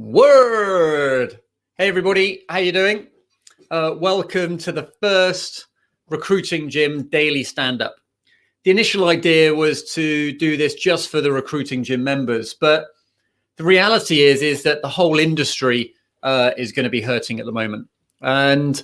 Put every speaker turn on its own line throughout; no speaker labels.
Word. Hey everybody, how you doing? Welcome to the first Recruiting Gym daily stand-up. The initial idea was to do this just for the Recruiting Gym members, but the reality is that the whole industry is going to be hurting at the moment, and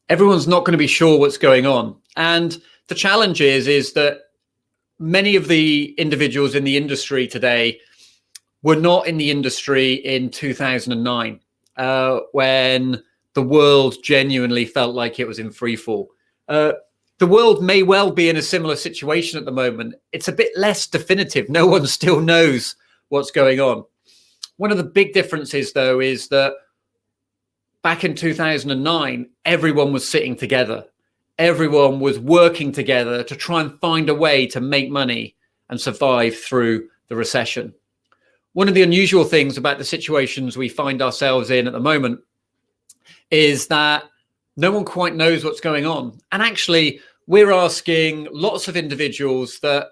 everyone's not going to be sure what's going on. And the challenge is that many of the individuals in the industry today were not in the industry in 2009, when the world genuinely felt like it was in free fall. The world may well be in a similar situation at the moment. It's a bit less definitive. No one still knows what's going on. One of the big differences, though, is that back in 2009, everyone was sitting together. Everyone was working together to try and find a way to make money and survive through the recession. One of the unusual things about the situations we find ourselves in at the moment is that no one quite knows what's going on. And actually, we're asking lots of individuals that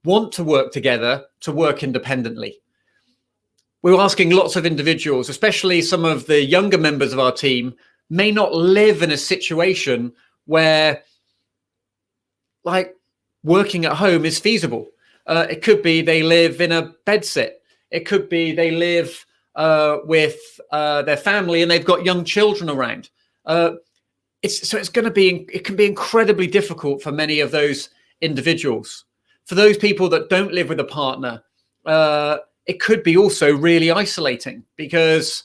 want to work together to work independently. We're asking lots of individuals, especially some of the younger members of our team, may not live in a situation where working at home is feasible. It could be they live in a bedsit. It could be they live with their family and they've got young children around. It can be incredibly difficult for many of those individuals. For those people that don't live with a partner, it could be also really isolating because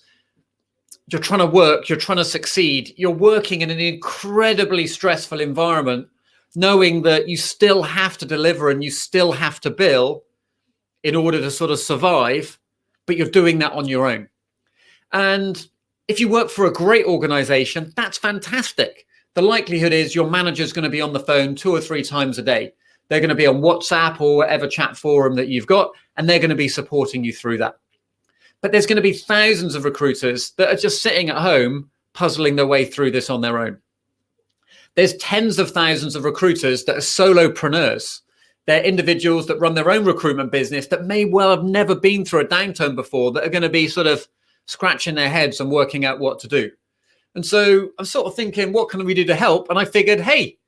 you're trying to work, you're trying to succeed, you're working in an incredibly stressful environment, knowing that you still have to deliver and you still have to bill in order to sort of survive, but you're doing that on your own. And if you work for a great organization, that's fantastic. The likelihood is your manager's going to be on the phone 2 or 3 times a day. They're going to be on WhatsApp or whatever chat forum that you've got, and they're going to be supporting you through that. But there's going to be thousands of recruiters that are just sitting at home, puzzling their way through this on their own. There's tens of thousands of recruiters that are solopreneurs. They're individuals that run their own recruitment business that may well have never been through a downturn before, that are going to be sort of scratching their heads and working out what to do. And so I'm sort of thinking, what can we do to help? And I figured, hey,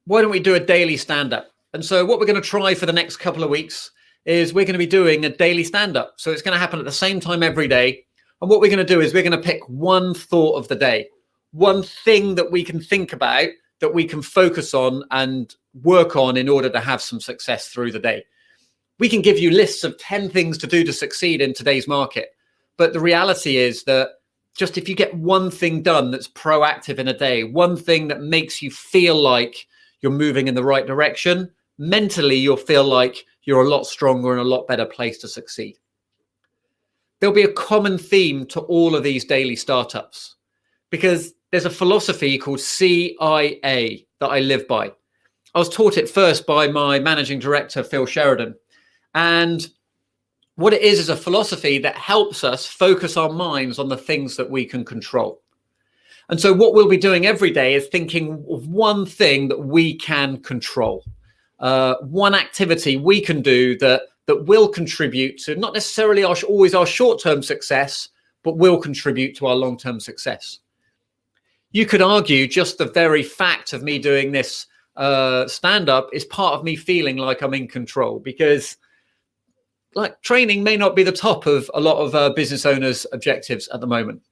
why don't we do a daily stand-up? And so what we're going to try for the next couple of weeks is we're going to be doing a daily stand-up. So it's going to happen at the same time every day. And what we're going to do is we're going to pick one thought of the day, one thing that we can think about, that we can focus on and work on in order to have some success through the day. We can give you lists of 10 things to do to succeed in today's market. But the reality is that just if you get one thing done that's proactive in a day, one thing that makes you feel like you're moving in the right direction, mentally you'll feel like you're a lot stronger and a lot better place to succeed. There'll be a common theme to all of these daily startups because there's a philosophy called C.I.A. that I live by. I was taught it first by my managing director, Phil Sheridan. And what it is a philosophy that helps us focus our minds on the things that we can control. And so what we'll be doing every day is thinking of one thing that we can control, one activity we can do that will contribute to not necessarily always our short-term success, but will contribute to our long-term success. You could argue just the very fact of me doing this stand-up is part of me feeling like I'm in control, because training may not be the top of a lot of business owners' objectives at the moment.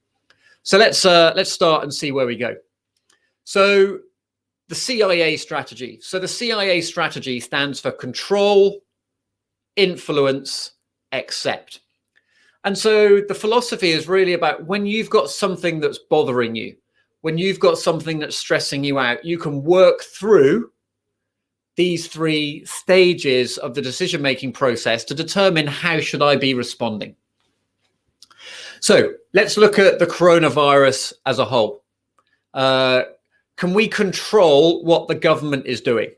So let's start and see where we go. So the C.I.A. strategy. So the C.I.A. strategy stands for control, influence, accept. And so the philosophy is really about when you've got something that's bothering you, when you've got something that's stressing you out, you can work through these 3 stages of the decision-making process to determine how should I be responding. So let's look at the coronavirus as a whole. Can we control what the government is doing?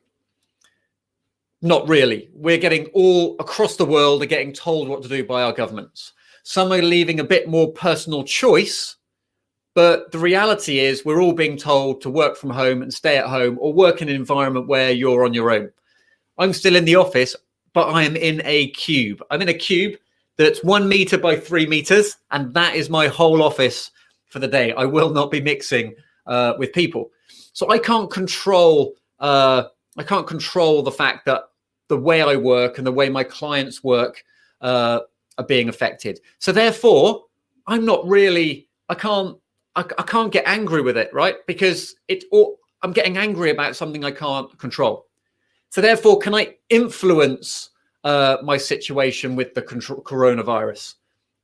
Not really. We're getting all across the world are getting told what to do by our governments. Some are leaving a bit more personal choice, but the reality is we're all being told to work from home and stay at home or work in an environment where you're on your own. I'm still in the office, but I am in a cube. I'm in a cube that's 1 meter by 3 meters, and that is my whole office for the day. I will not be mixing with people. So I can't control the fact that the way I work and the way my clients work are being affected. So therefore, I'm not really, I can't get angry with it, right? Because I'm getting angry about something I can't control. So therefore, can I influence my situation with the coronavirus?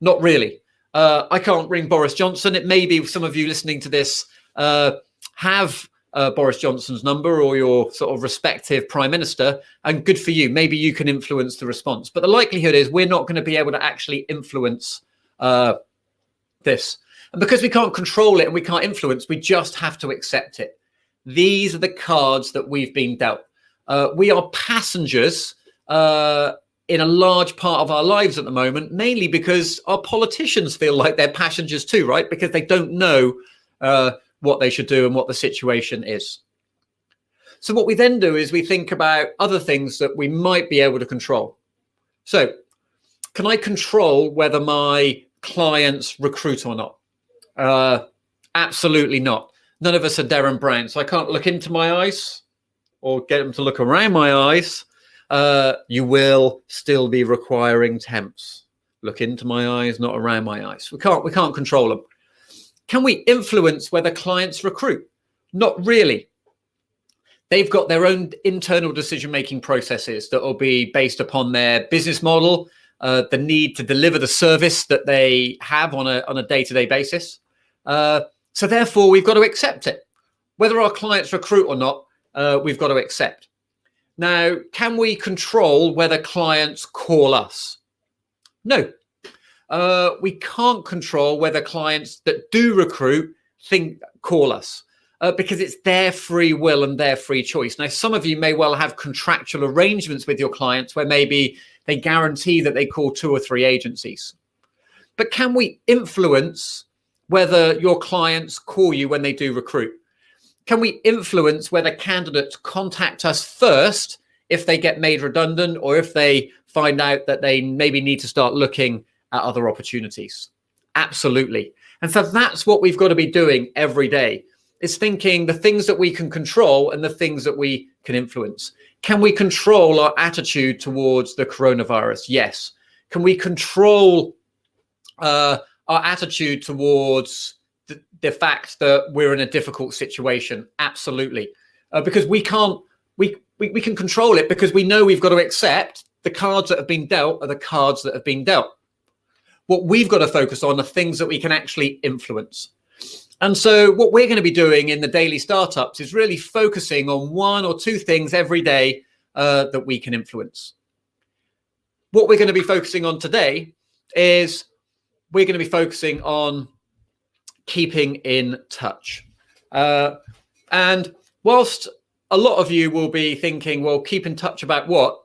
Not really. I can't ring Boris Johnson. It may be some of you listening to this have Boris Johnson's number or your sort of respective prime minister, and good for you. Maybe you can influence the response. But the likelihood is we're not going to be able to actually influence this. And because we can't control it and we can't influence, we just have to accept it. These are the cards that we've been dealt. We are passengers in a large part of our lives at the moment, mainly because our politicians feel like they're passengers too, right? Because they don't know what they should do and what the situation is. So what we then do is we think about other things that we might be able to control. So can I control whether my clients recruit or not? Absolutely not. None of us are Darren Brown, so I can't look into my eyes or get them to look around my eyes. You will still be requiring temps. Look into my eyes, not around my eyes. We can't control them. Can we influence whether clients recruit? Not really. They've got their own internal decision-making processes that will be based upon their business model, the need to deliver the service that they have on a day-to-day basis. So therefore, we've got to accept it. Whether our clients recruit or not, we've got to accept. Now, can we control whether clients call us? No. We can't control whether clients that do recruit call us because it's their free will and their free choice. Now, some of you may well have contractual arrangements with your clients where maybe they guarantee that they call 2 or 3 agencies. But can we influence whether your clients call you when they do recruit? Can we influence whether candidates contact us first if they get made redundant or if they find out that they maybe need to start looking at other opportunities? Absolutely. And so that's what we've got to be doing every day, is thinking the things that we can control and the things that we can influence. Can we control our attitude towards the coronavirus? Yes. Can we control our attitude towards the fact that we're in a difficult situation? Absolutely. Because we can control it because we know we've got to accept the cards that have been dealt are the cards that have been dealt. What we've got to focus on are things that we can actually influence. And so what we're going to be doing in the daily startups is really focusing on 1 or 2 things every day that we can influence. What we're going to be focusing on today is we're going to be focusing on keeping in touch. And whilst a lot of you will be thinking, well, keep in touch about what?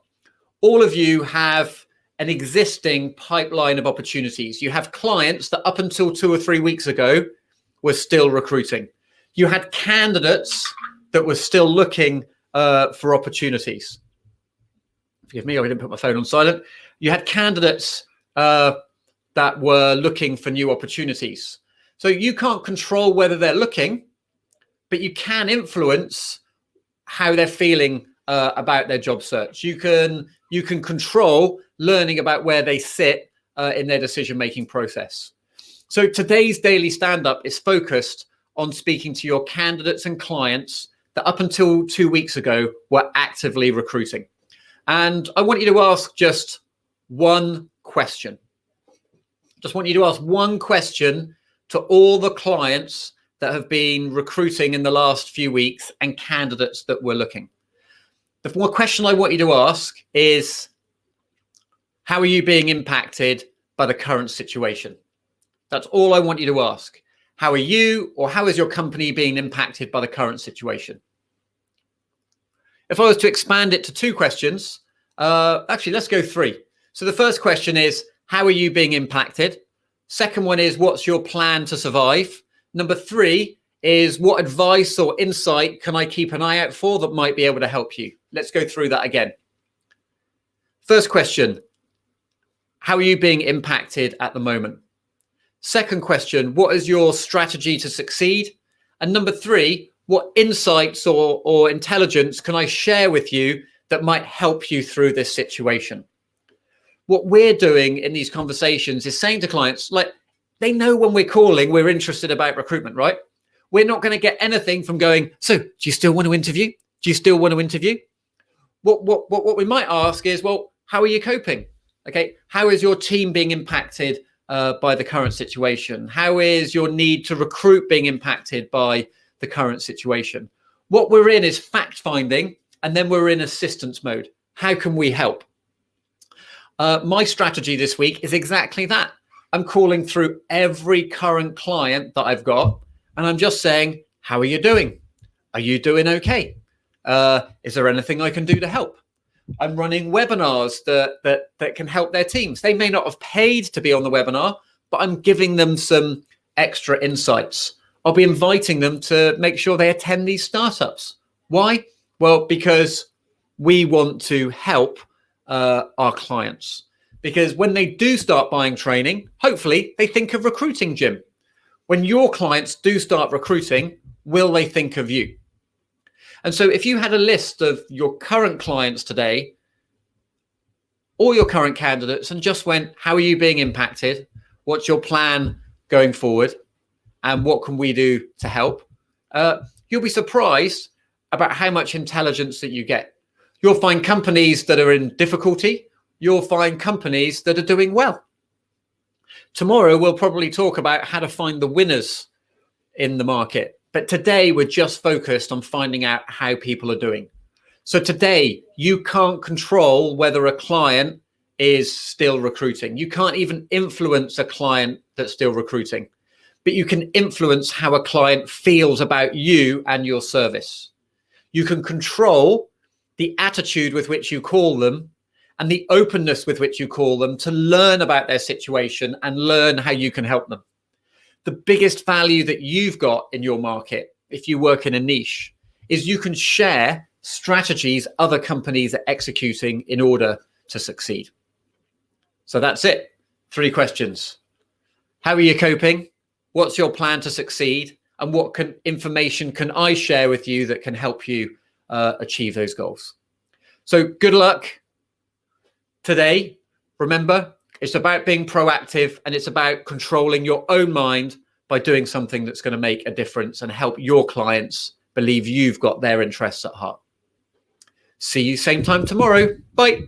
All of you have an existing pipeline of opportunities. You have clients that up until 2 or 3 weeks ago were still recruiting. You had candidates that were still looking for opportunities. Forgive me, I didn't put my phone on silent. You had candidates that were looking for new opportunities. So you can't control whether they're looking, but you can influence how they're feeling about their job search. You can control learning about where they sit in their decision-making process. So today's daily stand-up is focused on speaking to your candidates and clients that up until 2 weeks ago were actively recruiting. And I want you to ask just one question. Just want you to ask one question to all the clients that have been recruiting in the last few weeks and candidates that were looking. The one question I want you to ask is, how are you being impacted by the current situation? That's all I want you to ask. How are you or how is your company being impacted by the current situation? If I was to expand it to 2 questions, actually, let's go 3. So the first question is, how are you being impacted? Second one is, what's your plan to survive? Number 3 is, what advice or insight can I keep an eye out for that might be able to help you? Let's go through that again. First question, how are you being impacted at the moment? Second question, what is your strategy to succeed? And number 3, what insights or intelligence can I share with you that might help you through this situation? What we're doing in these conversations is saying to clients, like, they know when we're calling, we're interested about recruitment, right? We're not going to get anything from going, so do you still want to interview? Do you still want to interview? What we might ask is, well, how are you coping? Okay, how is your team being impacted by the current situation? How is your need to recruit being impacted by the current situation? What we're in is fact finding, and then we're in assistance mode. How can we help? My strategy this week is exactly that. I'm calling through every current client that I've got, and I'm just saying, how are you doing? Are you doing okay? Is there anything I can do to help? I'm running webinars that can help their teams. They may not have paid to be on the webinar, but I'm giving them some extra insights. I'll be inviting them to make sure they attend these startups. Why? Well, because we want to help our clients. Because when they do start buying training, hopefully they think of recruiting, Jim. When your clients do start recruiting, will they think of you? And so if you had a list of your current clients today, or your current candidates, and just went, how are you being impacted? What's your plan going forward? And what can we do to help? You'll be surprised about how much intelligence that you get. You'll find companies that are in difficulty. You'll find companies that are doing well. Tomorrow, we'll probably talk about how to find the winners in the market. But today, we're just focused on finding out how people are doing. So today, you can't control whether a client is still recruiting. You can't even influence a client that's still recruiting. But you can influence how a client feels about you and your service. You can control the attitude with which you call them and the openness with which you call them to learn about their situation and learn how you can help them. The biggest value that you've got in your market, if you work in a niche, is you can share strategies other companies are executing in order to succeed. So that's it. 3 questions. How are you coping? What's your plan to succeed? And what information can I share with you that can help you achieve those goals? So good luck today. Remember, it's about being proactive, and it's about controlling your own mind by doing something that's going to make a difference and help your clients believe you've got their interests at heart. See you same time tomorrow. Bye.